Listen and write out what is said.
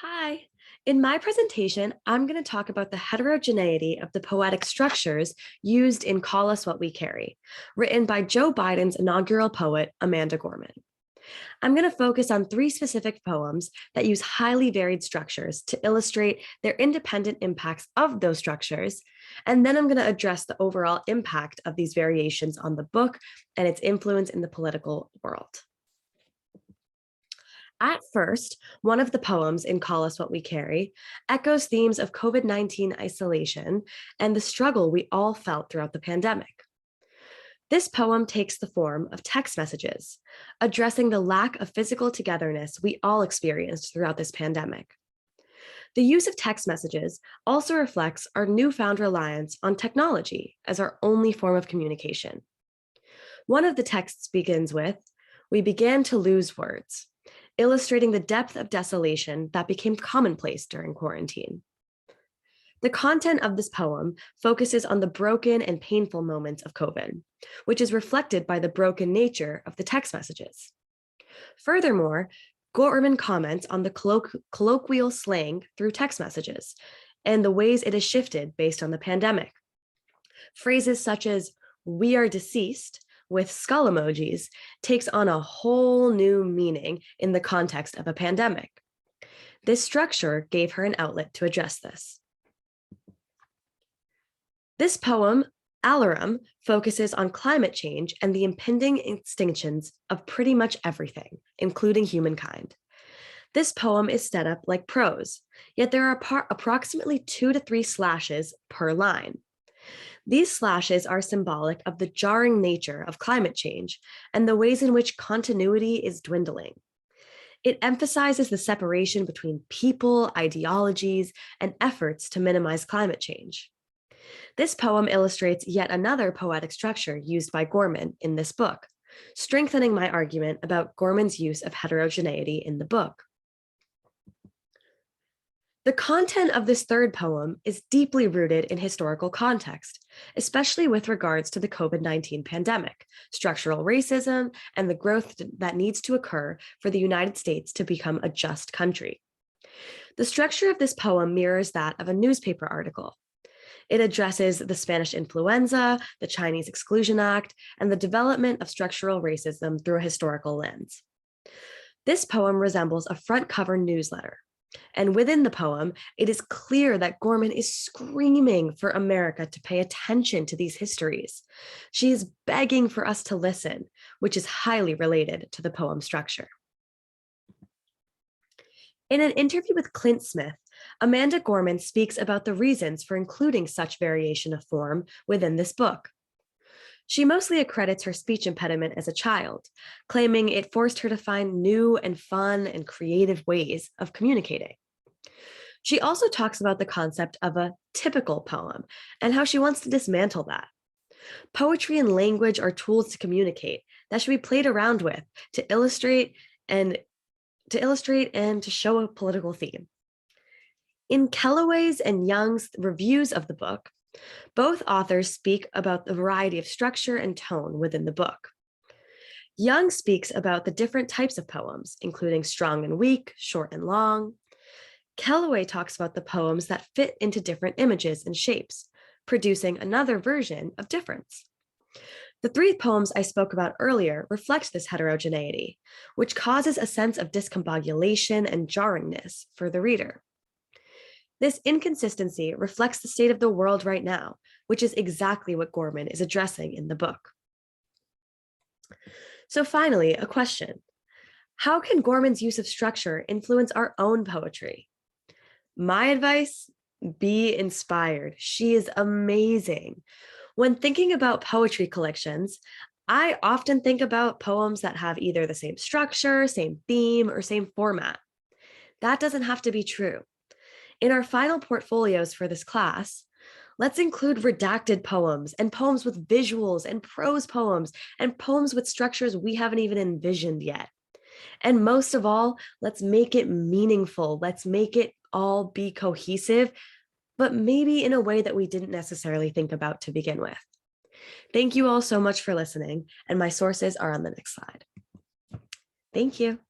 Hi. In my presentation, I'm going to talk about the heterogeneity of the poetic structures used in Call Us What We Carry, written by Joe Biden's inaugural poet, Amanda Gorman. I'm going to focus on three specific poems that use highly varied structures to illustrate their independent impacts of those structures, and then I'm going to address the overall impact of these variations on the book and its influence in the political world. At first, one of the poems in Call Us What We Carry echoes themes of COVID-19 isolation and the struggle we all felt throughout the pandemic. This poem takes the form of text messages, addressing the lack of physical togetherness we all experienced throughout this pandemic. The use of text messages also reflects our newfound reliance on technology as our only form of communication. One of the texts begins with, "We began to lose words," illustrating the depth of desolation that became commonplace during quarantine. The content of this poem focuses on the broken and painful moments of COVID, which is reflected by the broken nature of the text messages. Furthermore, Gorman comments on the colloquial slang through text messages and the ways it has shifted based on the pandemic. Phrases such as "we are deceased" with skull emojis takes on a whole new meaning in the context of a pandemic. This structure gave her an outlet to address this. This poem, Alarum, focuses on climate change and the impending extinctions of pretty much everything, including humankind. This poem is set up like prose, yet there are approximately 2 to 3 slashes per line. These slashes are symbolic of the jarring nature of climate change and the ways in which continuity is dwindling. It emphasizes the separation between people, ideologies, and efforts to minimize climate change. This poem illustrates yet another poetic structure used by Gorman in this book, strengthening my argument about Gorman's use of heterogeneity in the book. The content of this third poem is deeply rooted in historical context, especially with regards to the COVID-19 pandemic, structural racism, and the growth that needs to occur for the United States to become a just country. The structure of this poem mirrors that of a newspaper article. It addresses the Spanish influenza, the Chinese Exclusion Act, and the development of structural racism through a historical lens. This poem resembles a front cover newsletter. And within the poem, it is clear that Gorman is screaming for America to pay attention to these histories. She is begging for us to listen, which is highly related to the poem structure. In an interview with Clint Smith, Amanda Gorman speaks about the reasons for including such variation of form within this book. She mostly accredits her speech impediment as a child, claiming it forced her to find new and fun and creative ways of communicating. She also talks about the concept of a typical poem and how she wants to dismantle that. Poetry and language are tools to communicate that should be played around with to illustrate and to show a political theme. In Kellaway's and Young's reviews of the book, both authors speak about the variety of structure and tone within the book. Young speaks about the different types of poems, including strong and weak, short and long. Kellaway talks about the poems that fit into different images and shapes, producing another version of difference. The three poems I spoke about earlier reflect this heterogeneity, which causes a sense of discombobulation and jarringness for the reader. This inconsistency reflects the state of the world right now, which is exactly what Gorman is addressing in the book. So finally, a question. How can Gorman's use of structure influence our own poetry? My advice, be inspired. She is amazing. When thinking about poetry collections, I often think about poems that have either the same structure, same theme, or same format. That doesn't have to be true. In our final portfolios for this class, let's include redacted poems and poems with visuals and prose poems and poems with structures we haven't even envisioned yet. And most of all, let's make it meaningful. Let's make it all be cohesive, but maybe in a way that we didn't necessarily think about to begin with. Thank you all so much for listening, and my sources are on the next slide. Thank you.